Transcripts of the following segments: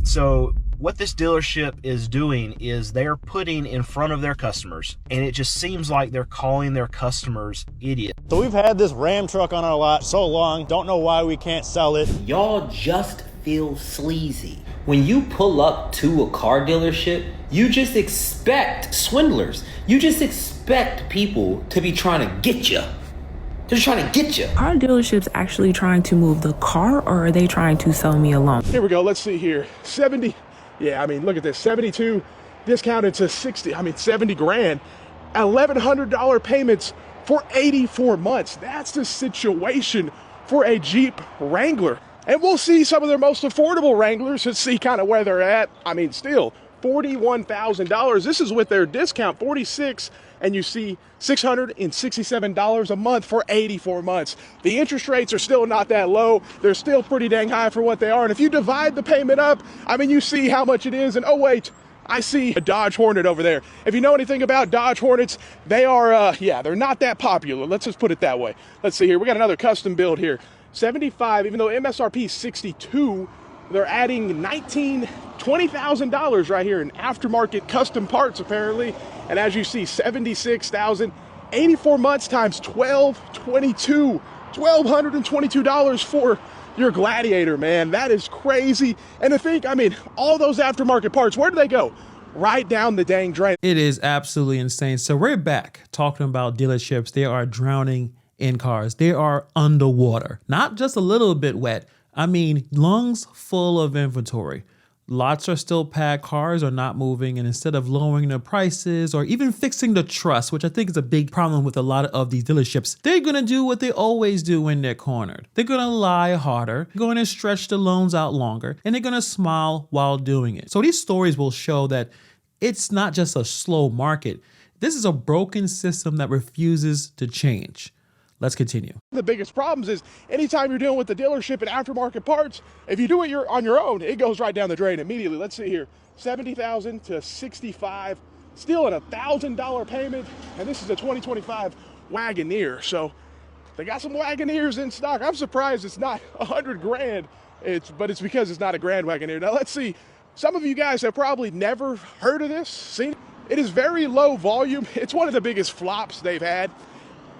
So what this dealership is doing is they're putting in front of their customers, and it just seems like they're calling their customers idiots. So we've had this Ram truck on our lot so long, don't know why we can't sell it. Y'all just feel sleazy. When you pull up to a car dealership, you just expect swindlers. You just expect people to be trying to get you. They're trying to get you. Are dealerships actually trying to move the car, or are they trying to sell me a loan? Here we go. Let's see here. 70. Yeah, I mean, look at this. 72 discounted to 60. I mean, 70 grand. $1,100 payments for 84 months. That's the situation for a Jeep Wrangler. And we'll see some of their most affordable Wranglers and see kind of where they're at. I mean, still $41,000. This is with their discount, 46, and you see $667 a month for 84 months. The interest rates are still not that low. They're still pretty dang high for what they are. And if you divide the payment up, I mean, you see how much it is. And oh wait, I see a Dodge Hornet over there. If you know anything about Dodge Hornets, they are, they're not that popular. Let's just put it that way. Let's see here. We got another custom build here. 75, even though MSRP is 62, they're adding $20,000 right here in aftermarket custom parts apparently. And as you see, 76,000, 84 months times 12, 22, $1,222 for your Gladiator, man. That is crazy. And to think, I mean, all those aftermarket parts, where do they go? Right down the dang drain. It is absolutely insane. So we're back talking about dealerships. They are drowning in cars. They are underwater, not just a little bit wet. I mean, lungs full of inventory. Lots are still packed, cars are not moving, and instead of lowering the prices or even fixing the trust, which I think is a big problem with a lot of these dealerships, they're gonna do what they always do when they're cornered. They're gonna lie harder, going to stretch the loans out longer, and they're gonna smile while doing it. So these stories will show that it's not just a slow market. This is a broken system that refuses to change. Let's continue. The biggest problems is anytime you're dealing with the dealership and aftermarket parts, if you do it on your own, it goes right down the drain immediately. Let's see here, 70,000 to 65, still at $1,000 payment, and this is a 2025 Wagoneer. So they got some Wagoneers in stock. I'm surprised it's not 100 grand. But it's because it's not a Grand Wagoneer. Now let's see. Some of you guys have probably never heard of this, seen it. It is very low volume. It's one of the biggest flops they've had.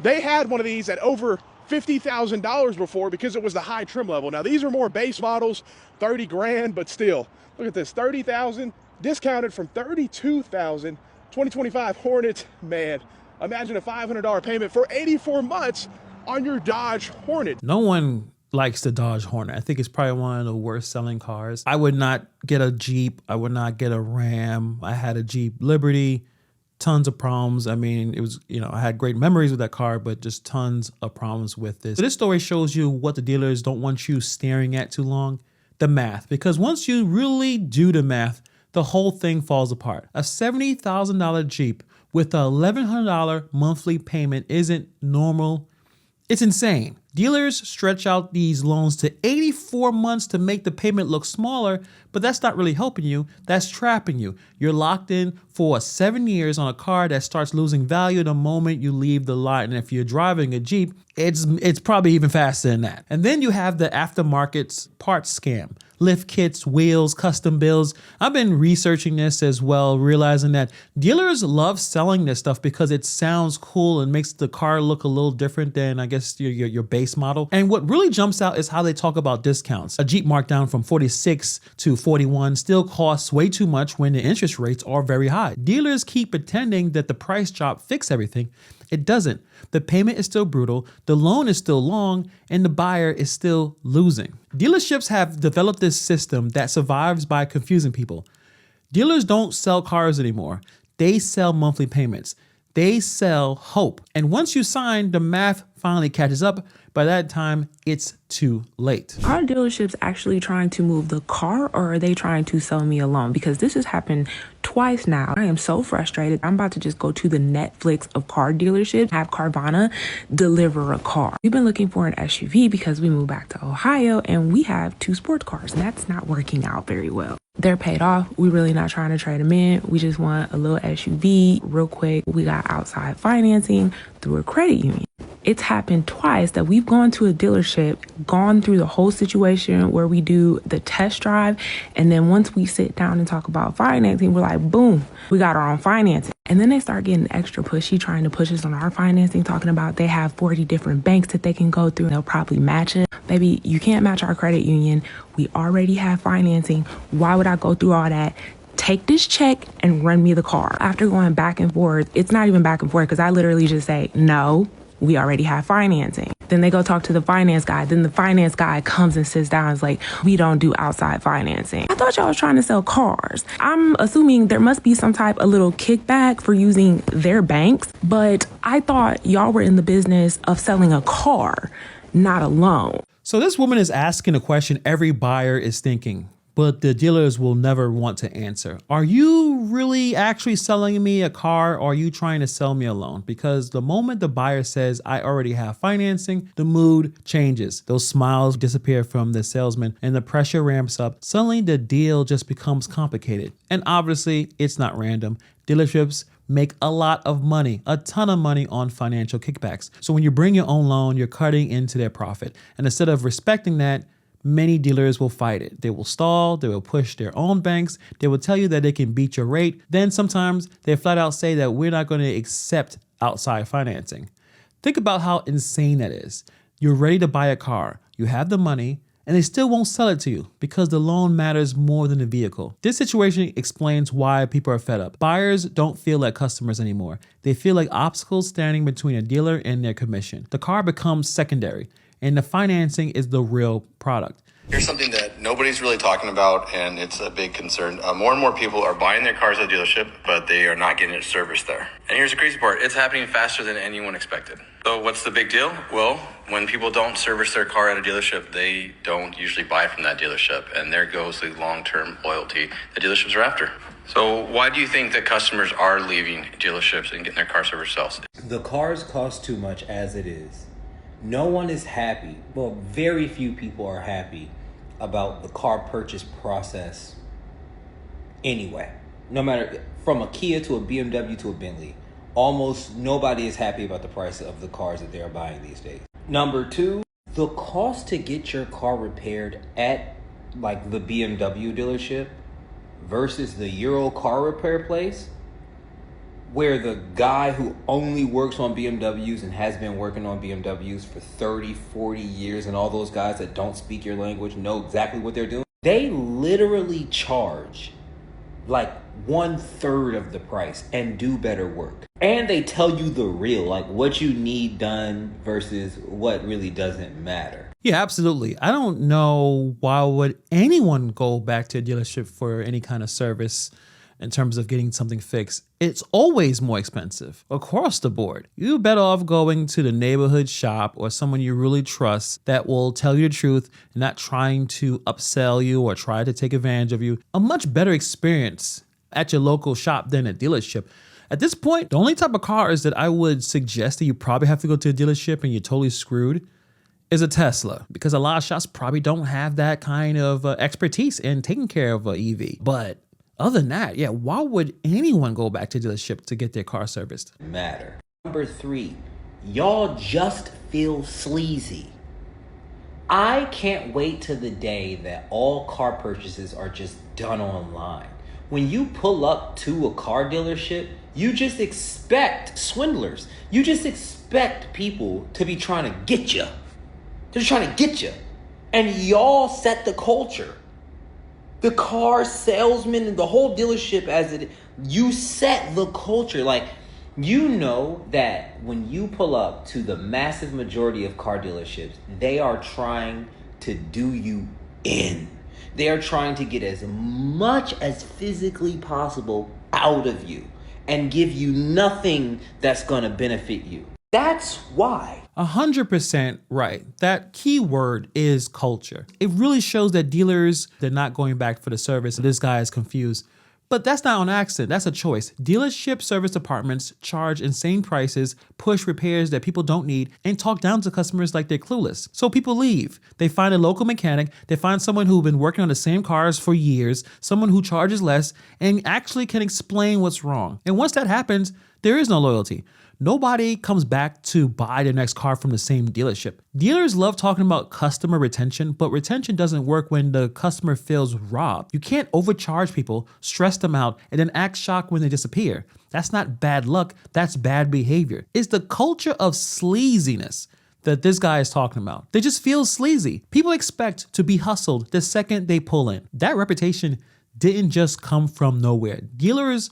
They had one of these at over $50,000 before because it was the high trim level. Now these are more base models, 30 grand, but still, look at this, 30,000 discounted from 32,000. 2025 Hornet, man, imagine a $500 payment for 84 months on your Dodge Hornet. No one likes the Dodge Hornet. I think it's probably one of the worst selling cars. I would not get a Jeep. I would not get a Ram. I had a Jeep Liberty. Tons of problems. I mean, it was, I had great memories with that car, but just tons of problems with this. So this story shows you what the dealers don't want you staring at too long, the math. Because once you really do the math, the whole thing falls apart. A $70,000 Jeep with a $1,100 monthly payment isn't normal. It's insane. Dealers stretch out these loans to 84 months to make the payment look smaller, but that's not really helping you. That's trapping you. You're locked in for 7 years on a car that starts losing value the moment you leave the lot. And if you're driving a Jeep, it's probably even faster than that. And then you have the aftermarket parts scam. Lift kits, wheels, custom builds. I've been researching this as well, realizing that dealers love selling this stuff because it sounds cool and makes the car look a little different than, I guess, your base model. And what really jumps out is how they talk about discounts. A Jeep marked down from 46 to 41 still costs way too much when the interest rates are very high. Dealers keep pretending that the price drop fixed everything. It doesn't. The payment is still brutal, the loan is still long, and the buyer is still losing. Dealerships have developed this system that survives by confusing people. Dealers don't sell cars anymore. They sell monthly payments. They sell hope. And once you sign, the math finally catches up. By that time, it's too late. Are dealerships actually trying to move the car, or are they trying to sell me a loan? Because this has happened twice now. I am so frustrated. I'm about to just go to the Netflix of car dealerships, have Carvana deliver a car. We've been looking for an SUV because we moved back to Ohio and we have 2 sports cars, and that's not working out very well. They're paid off. We're really not trying to trade them in. We just want a little SUV real quick. We got outside financing through a credit union. It's happened twice that we've gone to a dealership, gone through the whole situation where we do the test drive, and then once we sit down and talk about financing, we're like, boom, we got our own financing. And then they start getting extra pushy, trying to push us on our financing, talking about they have 40 different banks that they can go through. They'll probably match it. Baby, you can't match our credit union. We already have financing. Why would I go through all that? Take this check and run me the car. After going back and forth, it's not even back and forth because I literally just say, no, we already have financing. Then they go talk to the finance guy. Then the finance guy comes and sits down and is like, we don't do outside financing. I thought y'all was trying to sell cars. I'm assuming there must be some type of little kickback for using their banks, but I thought y'all were in the business of selling a car, not a loan. So this woman is asking a question every buyer is thinking, but the dealers will never want to answer. Are you really actually selling me a car, or are you trying to sell me a loan? Because the moment the buyer says, I already have financing, the mood changes. Those smiles disappear from the salesman and the pressure ramps up. Suddenly the deal just becomes complicated. And obviously it's not random. Dealerships make a lot of money, a ton of money on financial kickbacks. So when you bring your own loan, you're cutting into their profit. And instead of respecting that, many dealers will fight it. They will stall, they will push their own banks, they will tell you that they can beat your rate. Then sometimes they flat out say that we're not going to accept outside financing. Think about how insane that is. You're ready to buy a car, you have the money, and they still won't sell it to you because the loan matters more than the vehicle. This situation explains why people are fed up. Buyers don't feel like customers anymore. They feel like obstacles standing between a dealer and their commission. The car becomes secondary, and the financing is the real product. Here's something that nobody's really talking about, and it's a big concern. More and more people are buying their cars at the dealership, but they are not getting it serviced there. And here's the crazy part. It's happening faster than anyone expected. So what's the big deal? Well, when people don't service their car at a dealership, they don't usually buy from that dealership, and there goes the long-term loyalty that dealerships are after. So why do you think that customers are leaving dealerships and getting their car serviced themselves? The cars cost too much as it is. No one is happy. Well, very few people are happy about the car purchase process anyway. No matter from a Kia to a BMW to a Bentley, almost nobody is happy about the price of the cars that they're buying these days. Number two, the cost to get your car repaired at like the BMW dealership versus the Euro car repair place, where the guy who only works on BMWs and has been working on BMWs for 30, 40 years, and all those guys that don't speak your language know exactly what they're doing, they literally charge like 1/3 of the price and do better work. And they tell you the real, like what you need done versus what really doesn't matter. Yeah, absolutely. I don't know why would anyone go back to a dealership for any kind of service in terms of getting something fixed. It's always more expensive across the board. You're better off going to the neighborhood shop or someone you really trust that will tell you the truth and not trying to upsell you or try to take advantage of you. A much better experience at your local shop than a dealership. At this point, the only type of cars that I would suggest that you probably have to go to a dealership and you're totally screwed is a Tesla, because a lot of shops probably don't have that kind of expertise in taking care of an EV. But other than that, yeah, why would anyone go back to dealership to get their car serviced? Matter. Number three, y'all just feel sleazy. I can't wait to the day that all car purchases are just done online. When you pull up to a car dealership, you just expect swindlers. You just expect people to be trying to get you. They're trying to get you. And y'all set the culture. The car salesman and the whole dealership you set the culture. Like, you know that when you pull up to the massive majority of car dealerships, they are trying to do you in. They are trying to get as much as physically possible out of you and give you nothing that's going to benefit you. That's why. 100% right. That key word is culture. It really shows that dealers, they're not going back for the service. This guy is confused. But that's not on accident. That's a choice. Dealership service departments charge insane prices, push repairs that people don't need, and talk down to customers like they're clueless. So people leave. They find a local mechanic. They find someone who's been working on the same cars for years, someone who charges less and actually can explain what's wrong. And once that happens, There is no loyalty. Nobody comes back to buy their next car from the same dealership. Dealers love talking about customer retention, but retention doesn't work when the customer feels robbed. You can't overcharge people, stress them out, and then act shocked when they disappear. That's not bad luck, that's bad behavior. It's the culture of sleaziness that this guy is talking about. They just feel sleazy. People expect to be hustled the second they pull in. That reputation didn't just come from nowhere. Dealers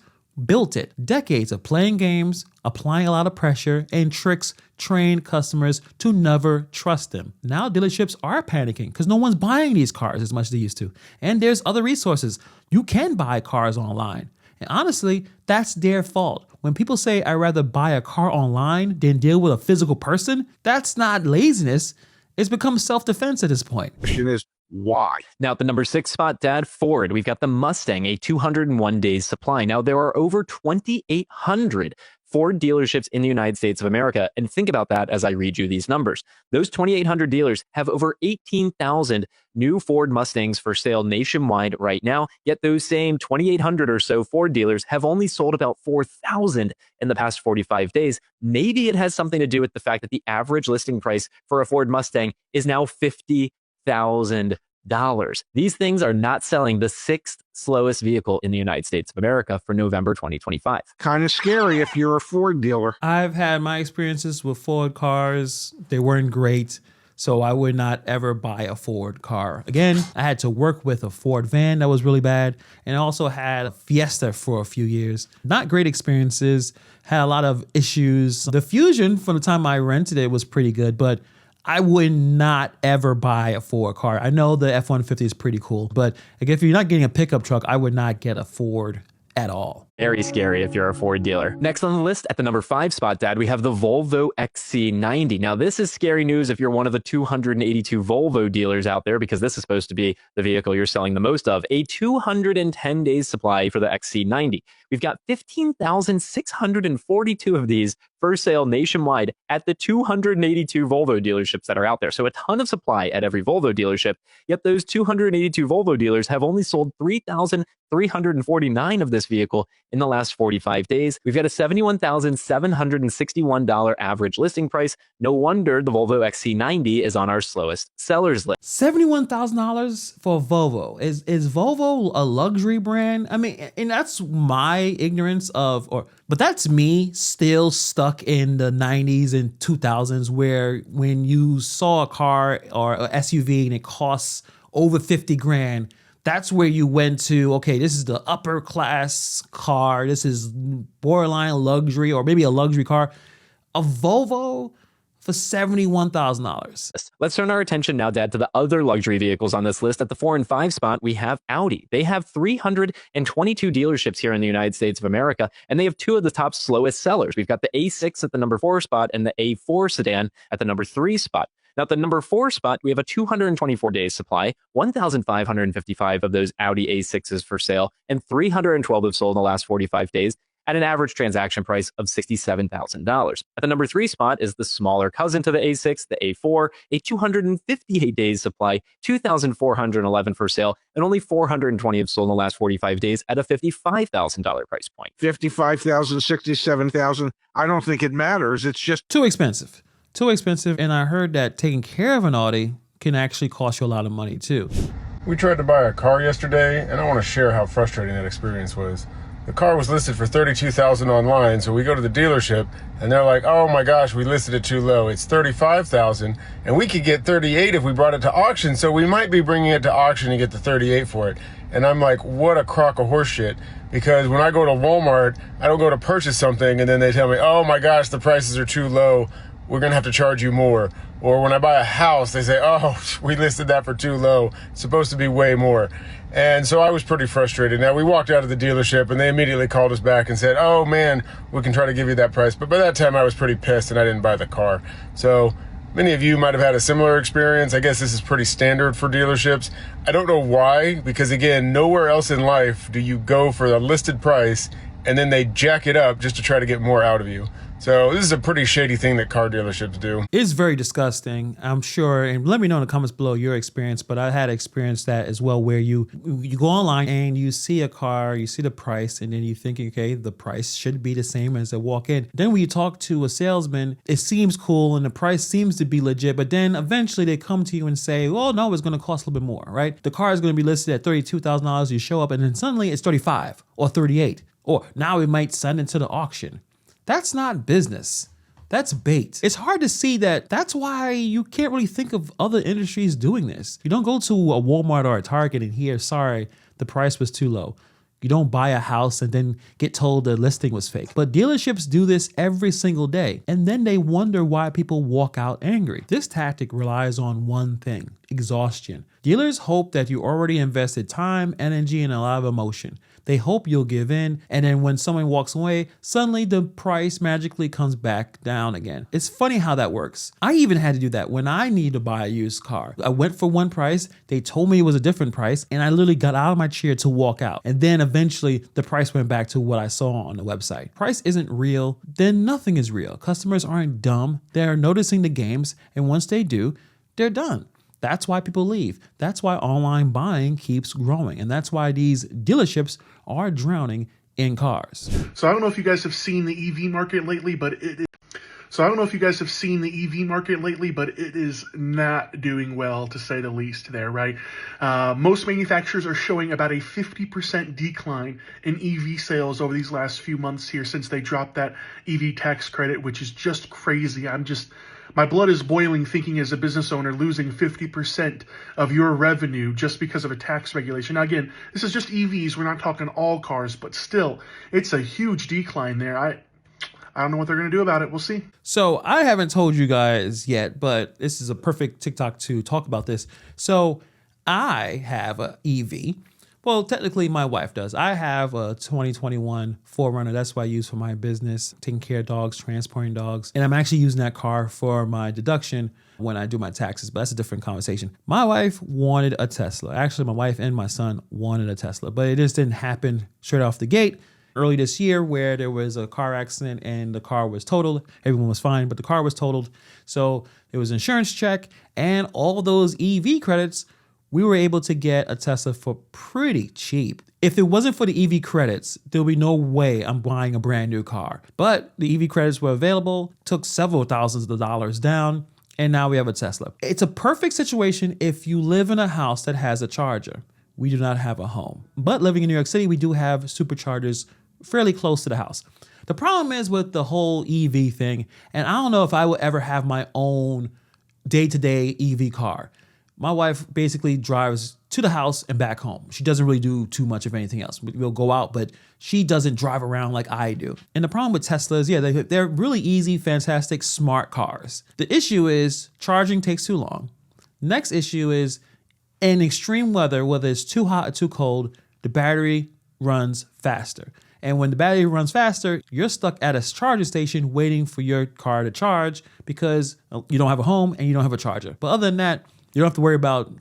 built it. Decades of playing games, applying a lot of pressure, and tricks trained customers to never trust them. Now dealerships are panicking because no one's buying these cars as much as they used to. And there's other resources. You can buy cars online. And honestly, that's their fault. When people say, I'd rather buy a car online than deal with a physical person, that's not laziness. It's become self-defense at this point. Question is, why? Now, at the number 6 spot, Dad, Ford. We've got the Mustang, a 201 days supply. Now, there are over 2,800 Ford dealerships in the United States of America. And think about that as I read you these numbers. Those 2,800 dealers have over 18,000 new Ford Mustangs for sale nationwide right now. Yet those same 2,800 or so Ford dealers have only sold about 4,000 in the past 45 days. Maybe it has something to do with the fact that the average listing price for a Ford Mustang is now $50,000. These things are not selling, the 6th slowest vehicle in the United States of America for November 2025. Kind of scary if you're a Ford dealer. I've had my experiences with Ford cars. They weren't great, so I would not ever buy a Ford car again. I had to work with a Ford van that was really bad, and I also had a Fiesta for a few years. Not great experiences, had a lot of issues. The Fusion, from the time I rented it, was pretty good, but I would not ever buy a Ford car. I know the F-150 is pretty cool, but if you're not getting a pickup truck, I would not get a Ford at all. Very scary if you're a Ford dealer. Next on the list, at the number 5 spot, Dad, we have the Volvo XC90. Now, this is scary news if you're one of the 282 Volvo dealers out there, because this is supposed to be the vehicle you're selling the most of. A 210 days supply for the XC90. We've got 15,642 of these for sale nationwide at the 282 Volvo dealerships that are out there. So a ton of supply at every Volvo dealership. Yet those 282 Volvo dealers have only sold 3,349 of this vehicle in the last 45 days. We've got a $71,761 average listing price. No wonder the Volvo XC90 is on our slowest sellers list. $71,000 for Volvo. Is Volvo a luxury brand? I mean, and that's my ignorance but that's me still stuck in the 90s and 2000s, where when you saw a car or an SUV and it costs over 50 grand, that's where you went to, okay, this is the upper class car. This is borderline luxury, or maybe a luxury car. A Volvo for $71,000. Let's turn our attention now, Dad, to the other luxury vehicles on this list. At the 4 and 5 spot, we have Audi. They have 322 dealerships here in the United States of America, and they have 2 of the top slowest sellers. We've got the A6 at the number 4 spot and the A4 sedan at the number 3 spot. Now, at the number 4 spot, we have a 224 days supply, 1,555 of those Audi A6s for sale, and 312 have sold in the last 45 days at an average transaction price of $67,000. At the number 3 spot is the smaller cousin to the A6, the A4, a 258 days supply, 2,411 for sale, and only 420 have sold in the last 45 days at a $55,000 price point. 55,000, 67,000. I don't think it matters. It's just Too expensive. Too expensive. And I heard that taking care of an Audi can actually cost you a lot of money too. We tried to buy a car yesterday, and I want to share how frustrating that experience was. The car was listed for $32,000 online, so we go to the dealership, and they're like, "Oh my gosh, we listed it too low. It's $35,000, and we could get $38 if we brought it to auction. So we might be bringing it to auction and get the $38 for it." And I'm like, "What a crock of horse shit!" Because when I go to Walmart, I don't go to purchase something, and then they tell me, "Oh my gosh, the prices are too low. We're gonna have to charge you more." Or when I buy a house, they say, "Oh, we listed that for too low. It's supposed to be way more." And so I was pretty frustrated. Now, we walked out of the dealership, and they immediately called us back and said, "Oh man, we can try to give you that price." But by that time, I was pretty pissed, and I didn't buy the car. So many of you might have had a similar experience. I guess this is pretty standard for dealerships. I don't know why, because again, nowhere else in life do you go for the listed price and then they jack it up just to try to get more out of you. So this is a pretty shady thing that car dealerships do. It's very disgusting, I'm sure. And let me know in the comments below your experience. But I had experienced that as well, where you go online and you see a car, you see the price, and then you think, okay, the price should be the same as a walk-in. Then when you talk to a salesman, it seems cool and the price seems to be legit. But then eventually they come to you and say, well, no, it's going to cost a little bit more, right? The car is going to be listed at $32,000. You show up and then suddenly it's 35 or 38, or now we might send it to the auction. That's not business. That's bait. It's hard to see that. That's why you can't really think of other industries doing this. You don't go to a Walmart or a Target and hear, sorry, the price was too low. You don't buy a house and then get told the listing was fake. But dealerships do this every single day. And then they wonder why people walk out angry. This tactic relies on one thing: exhaustion. Dealers hope that you already invested time, energy, and a lot of emotion. They hope you'll give in, and then when someone walks away, suddenly the price magically comes back down again. It's funny how that works. I even had to do that when I needed to buy a used car. I went for one price, they told me it was a different price, and I literally got out of my chair to walk out. And then eventually the price went back to what I saw on the website. Price isn't real, then nothing is real. Customers aren't dumb. They're noticing the games, and once they do, they're done. That's why people leave. That's why online buying keeps growing. And that's why these dealerships are drowning in cars. So I don't know if you guys have seen the EV market lately, but it is not doing well, to say the least there, right? Most manufacturers are showing about a 50% decline in EV sales over these last few months here since they dropped that EV tax credit, which is just crazy. My blood is boiling thinking, as a business owner, losing 50% of your revenue just because of a tax regulation. Now, again, this is just EVs. We're not talking all cars, but still, it's a huge decline there. I don't know what they're going to do about it. We'll see. So I haven't told you guys yet, but this is a perfect TikTok to talk about this. So I have an EV. Well, technically my wife does. I have a 2021 4Runner. That's what I use for my business, taking care of dogs, transporting dogs. And I'm actually using that car for my deduction when I do my taxes, but that's a different conversation. My wife wanted a Tesla. Actually, my wife and my son wanted a Tesla, but it just didn't happen straight off the gate. Early this year, where there was a car accident and the car was totaled. Everyone was fine, but the car was totaled. So it was an insurance check and all those EV credits. We were able to get a Tesla for pretty cheap. If it wasn't for the EV credits, there'll be no way I'm buying a brand new car. But the EV credits were available, took several thousands of dollars down, and now we have a Tesla. It's a perfect situation if you live in a house that has a charger. We do not have a home. But living in New York City, we do have superchargers fairly close to the house. The problem is with the whole EV thing, and I don't know if I will ever have my own day-to-day EV car. My wife basically drives to the house and back home. She doesn't really do too much of anything else. We'll go out, but she doesn't drive around like I do. And the problem with Teslas, yeah, they're really easy, fantastic, smart cars. The issue is charging takes too long. Next issue is in extreme weather, whether it's too hot or too cold, the battery runs faster. And when the battery runs faster, you're stuck at a charger station waiting for your car to charge because you don't have a home and you don't have a charger. But other than that, you don't have to worry about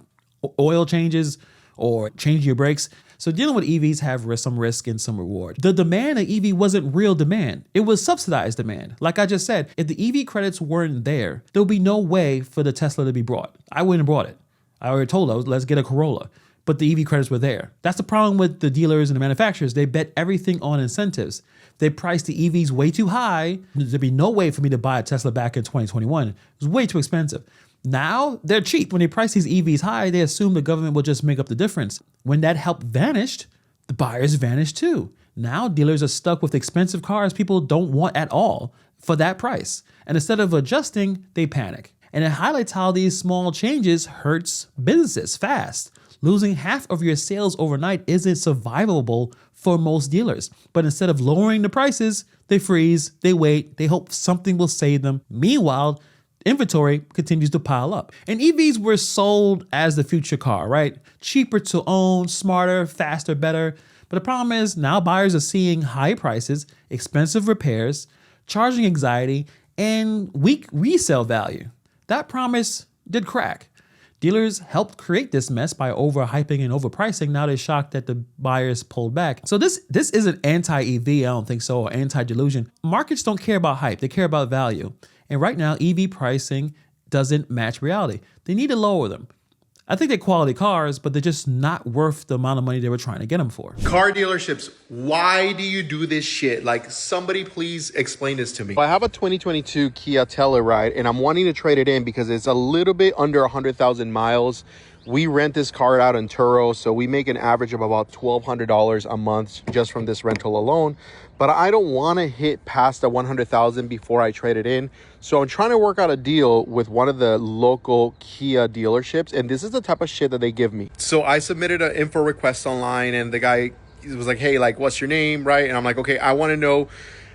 oil changes or changing your brakes. So dealing with EVs have some risk and some reward. The demand of EV wasn't real demand. It was subsidized demand. Like I just said, if the EV credits weren't there, there would be no way for the Tesla to be brought. I wouldn't have brought it. I already told her, let's get a Corolla. But the EV credits were there. That's the problem with the dealers and the manufacturers. They bet everything on incentives. They priced the EVs way too high. There'd be no way for me to buy a Tesla back in 2021. It was way too expensive. Now they're cheap. When they price these EVs high, they assume the government will just make up the difference. When that help vanished, the buyers vanished too. Now dealers are stuck with expensive cars people don't want at all for that price. And instead of adjusting, they panic. And it highlights how these small changes hurts businesses fast. Losing half of your sales overnight isn't survivable for most dealers. But instead of lowering the prices, they freeze, they wait, they hope something will save them. Meanwhile, inventory continues to pile up. And EVs were sold as the future car, right? Cheaper to own, smarter, faster, better. But the problem is now buyers are seeing high prices, expensive repairs, charging anxiety, and weak resale value. That promise did crack. Dealers helped create this mess by overhyping and overpricing. Now they're shocked that the buyers pulled back. So this isn't anti-EV, I don't think so, or anti-delusion. Markets don't care about hype, they care about value. And right now, EV pricing doesn't match reality. They need to lower them. I think they're quality cars, but they're just not worth the amount of money they were trying to get them for. Car dealerships, why do you do this shit? Like, somebody please explain this to me. I have a 2022 Kia Telluride, and I'm wanting to trade it in because it's a little bit under 100,000 miles. We rent this car out in Turo, so we make an average of about $1,200 a month just from this rental alone. But I don't want to hit past the 100,000 before I trade it in. So I'm trying to work out a deal with one of the local Kia dealerships, and this is the type of shit that they give me. So I submitted an info request online, and the guy was like, hey, like, what's your name, right? And I'm like, okay, I want to know,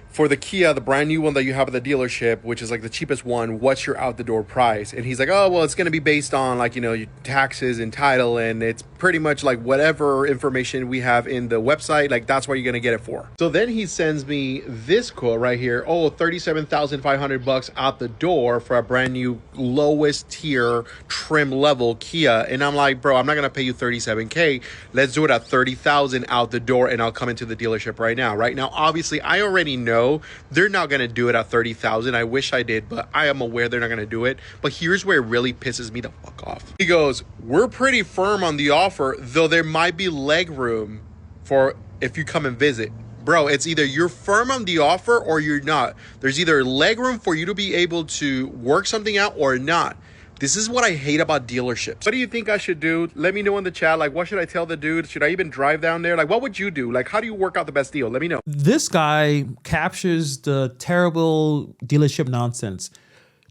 for the Kia, the brand new one that you have at the dealership, which is like the cheapest one, what's your out the door price? And he's like, oh, well, it's going to be based on like, you know, your taxes and title. And it's pretty much like whatever information we have in the website, like that's what you're going to get it for. So then he sends me this quote right here. Oh, $37,500 out the door for a brand new lowest tier trim level Kia. And I'm like, bro, I'm not going to pay you $37K. Let's do it at $30,000 out the door. And I'll come into the dealership right now. Right now, obviously, I already know they're not going to do it at $30,000. I wish I did, but I am aware they're not going to do it. But here's where it really pisses me the fuck off. He goes, we're pretty firm on the offer, though there might be leg room for if you come and visit. Bro, it's either you're firm on the offer or you're not. There's either leg room for you to be able to work something out or not. This is what I hate about dealerships. What do you think I should do? Let me know in the chat. Like, what should I tell the dude? Should I even drive down there? Like, what would you do? Like, how do you work out the best deal? Let me know. This guy captures the terrible dealership nonsense.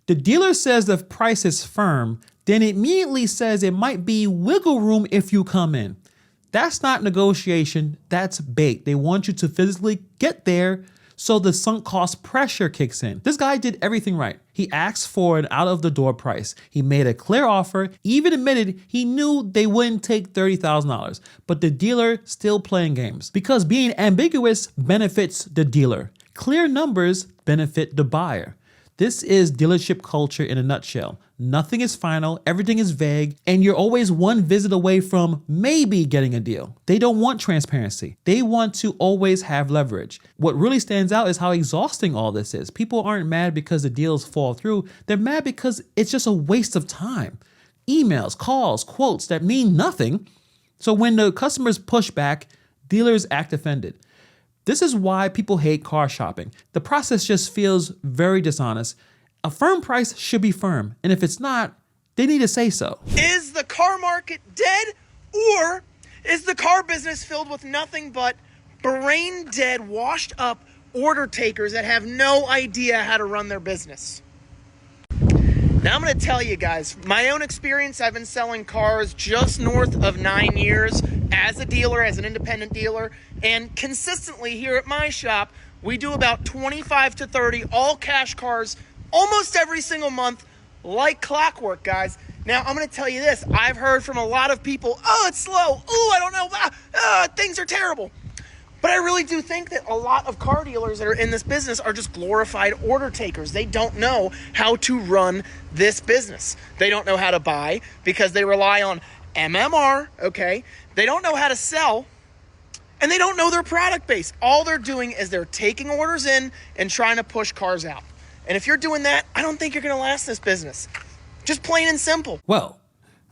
The dealer says the price is firm, then it immediately says it might be wiggle room if you come in. That's not negotiation, that's bait. They want you to physically get there, so the sunk cost pressure kicks in. This guy did everything right. He asked for an out of the door price. He made a clear offer, even admitted he knew they wouldn't take $30,000, but the dealer still playing games. Because being ambiguous benefits the dealer. Clear numbers benefit the buyer. This is dealership culture in a nutshell. Nothing is final, everything is vague, and you're always one visit away from maybe getting a deal. They don't want transparency. They want to always have leverage. What really stands out is how exhausting all this is. People aren't mad because the deals fall through. They're mad because it's just a waste of time. Emails, calls, quotes that mean nothing. So when the customers push back, dealers act offended. This is why people hate car shopping. The process just feels very dishonest. A firm price should be firm, and if it's not, they need to say so. Is the car market dead, or is the car business filled with nothing but brain dead, washed up order takers that have no idea how to run their business? Now I'm going to tell you guys, my own experience, I've been selling cars just north of 9 years as a dealer, as an independent dealer, and consistently here at my shop, we do about 25 to 30 all cash cars almost every single month, like clockwork, guys. Now, I'm going to tell you this. I've heard from a lot of people, oh, it's slow. Oh, I don't know. Things are terrible. But I really do think that a lot of car dealers that are in this business are just glorified order takers. They don't know how to run this business. They don't know how to buy because they rely on MMR, okay? They don't know how to sell, and they don't know their product base. All they're doing is they're taking orders in and trying to push cars out. And if you're doing that, I don't think you're going to last this business. Just plain and simple. Well,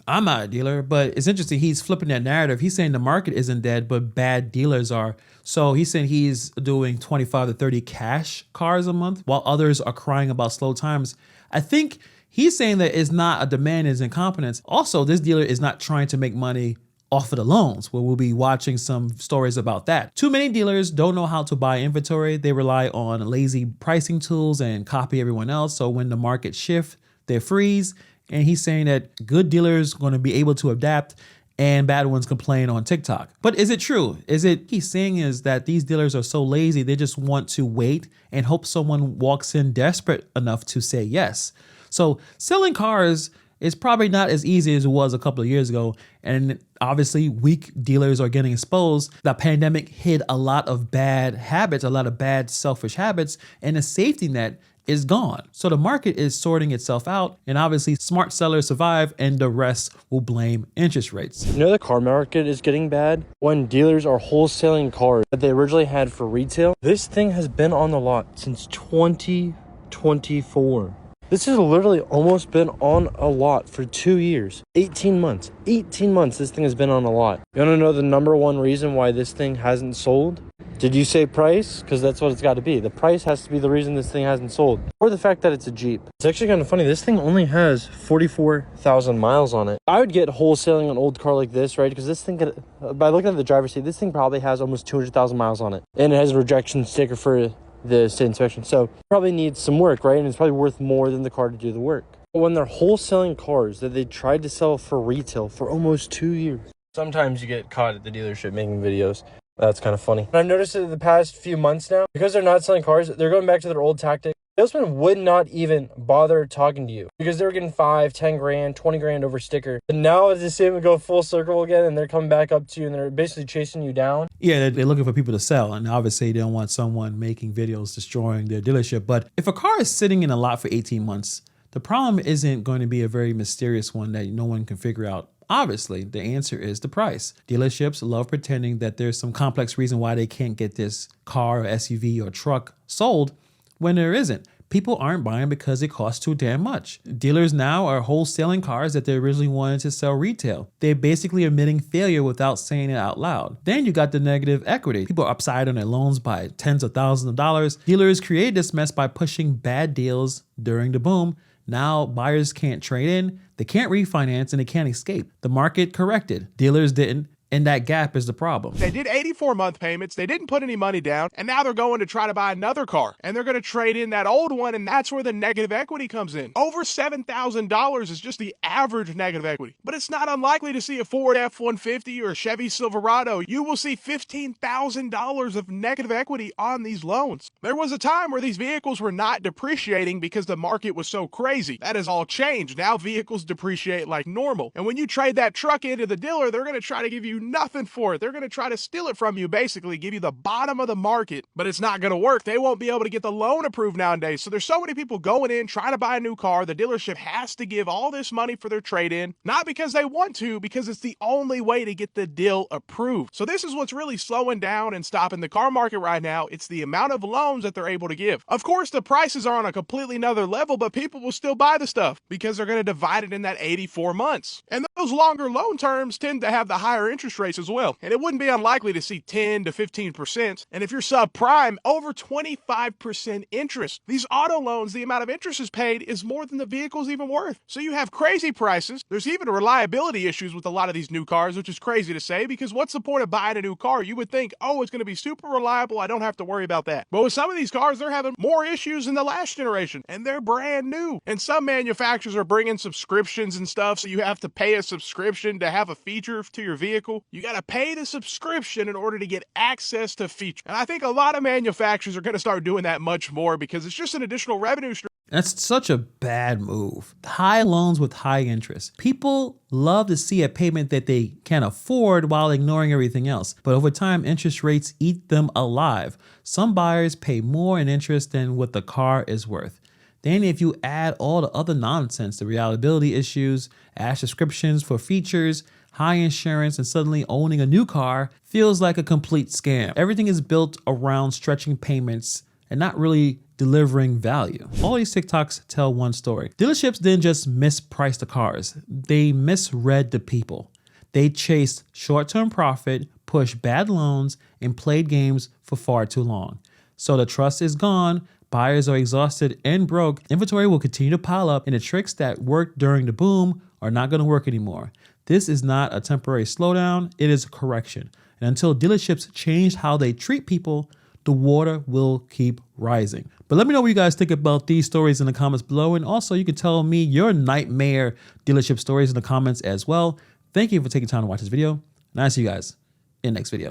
I'm not a dealer, but it's interesting. He's flipping that narrative. He's saying the market isn't dead, but bad dealers are. So he's saying he's doing 25 to 30 cash cars a month while others are crying about slow times. I think he's saying that it's not a demand, it's incompetence. Also, this dealer is not trying to make money off of the loans, where we'll be watching some stories about that. Too many dealers don't know how to buy inventory. They rely on lazy pricing tools and copy everyone else. So when the market shifts, they freeze. And he's saying that good dealers are going to be able to adapt and bad ones complain on TikTok. But is it true? He's saying is that these dealers are so lazy, they just want to wait and hope someone walks in desperate enough to say yes. So selling cars is probably not as easy as it was a couple of years ago. And obviously weak dealers are getting exposed. The pandemic hid a lot of bad habits, a lot of bad selfish habits, and a safety net is gone. So the market is sorting itself out, and obviously smart sellers survive and the rest will blame interest rates. You know the car market is getting bad when dealers are wholesaling cars that they originally had for retail. This thing has been on the lot since 2024. This has literally almost been on a lot for 2 years. 18 months. 18 months this thing has been on a lot. You want to know the number one reason why this thing hasn't sold? Did you say price? Because that's what it's got to be. The price has to be the reason this thing hasn't sold. Or the fact that it's a Jeep. It's actually kind of funny. This thing only has 44,000 miles on it. I would get wholesaling an old car like this, right? Because this thing, by looking at the driver's seat, this thing probably has almost 200,000 miles on it. And it has a rejection sticker for the state inspection. So probably needs some work, right? And it's probably worth more than the car to do the work. But when they're wholesaling cars that they tried to sell for retail for almost 2 years. Sometimes you get caught at the dealership making videos. That's kind of funny. And I've noticed it in the past few months now, because they're not selling cars, they're going back to their old tactic. Salesmen would not even bother talking to you because they were getting 5, 10 grand, 20 grand over sticker. And now it's the same, go full circle again, and they're coming back up to you and they're basically chasing you down. Yeah, they're looking for people to sell, and obviously they don't want someone making videos destroying their dealership. But if a car is sitting in a lot for 18 months, the problem isn't going to be a very mysterious one that no one can figure out. Obviously, the answer is the price. Dealerships love pretending that there's some complex reason why they can't get this car or SUV or truck sold when there isn't. People aren't buying because it costs too damn much. Dealers now are wholesaling cars that they originally wanted to sell retail. They're basically admitting failure without saying it out loud. Then you got the negative equity. People are upside on their loans by tens of thousands of dollars. Dealers created this mess by pushing bad deals during the boom. Now buyers can't trade in, they can't refinance, and they can't escape. The market corrected. Dealers didn't. And that gap is the problem. They did 84-month payments. They didn't put any money down. And now they're going to try to buy another car. And they're going to trade in that old one. And that's where the negative equity comes in. Over $7,000 is just the average negative equity. But it's not unlikely to see a Ford F-150 or a Chevy Silverado. You will see $15,000 of negative equity on these loans. There was a time where these vehicles were not depreciating because the market was so crazy. That has all changed. Now vehicles depreciate like normal. And when you trade that truck into the dealer, they're going to try to give you nothing for it. They're going to try to steal it from you, basically give you the bottom of the market, but it's not going to work. They won't be able to get the loan approved nowadays. So there's so many people going in trying to buy a new car. The dealership has to give all this money for their trade-in, not because they want to, because it's the only way to get the deal approved. So this is what's really slowing down and stopping the car market right now. It's the amount of loans that they're able to give. Of course, the prices are on a completely another level, but people will still buy the stuff because they're going to divide it in that 84 months. And those longer loan terms tend to have the higher interest rates as well. And it wouldn't be unlikely to see 10 to 15%. And if you're subprime, over 25% interest. These auto loans, the amount of interest is paid is more than the vehicle's even worth. So you have crazy prices. There's even reliability issues with a lot of these new cars, which is crazy to say because what's the point of buying a new car? You would think, oh, it's going to be super reliable. I don't have to worry about that. But with some of these cars, they're having more issues than the last generation and they're brand new. And some manufacturers are bringing subscriptions and stuff. So you have to pay a subscription to have a feature to your vehicle. You got to pay the subscription in order to get access to features. And I think a lot of manufacturers are going to start doing that much more because it's just an additional revenue stream. That's such a bad move. High loans with high interest. People love to see a payment that they can afford while ignoring everything else. But over time, interest rates eat them alive. Some buyers pay more in interest than what the car is worth. Then if you add all the other nonsense, the reliability issues, add subscriptions for features, high insurance, and suddenly owning a new car feels like a complete scam. Everything is built around stretching payments and not really delivering value. All these TikToks tell one story. Dealerships didn't just misprice the cars, they misread the people. They chased short-term profit, pushed bad loans, and played games for far too long. So the trust is gone, buyers are exhausted and broke, inventory will continue to pile up, and the tricks that worked during the boom are not going to work anymore. This is not a temporary slowdown, it is a correction. And until dealerships change how they treat people, the water will keep rising. But let me know what you guys think about these stories in the comments below. And also you can tell me your nightmare dealership stories in the comments as well. Thank you for taking time to watch this video. And I'll see you guys in the next video.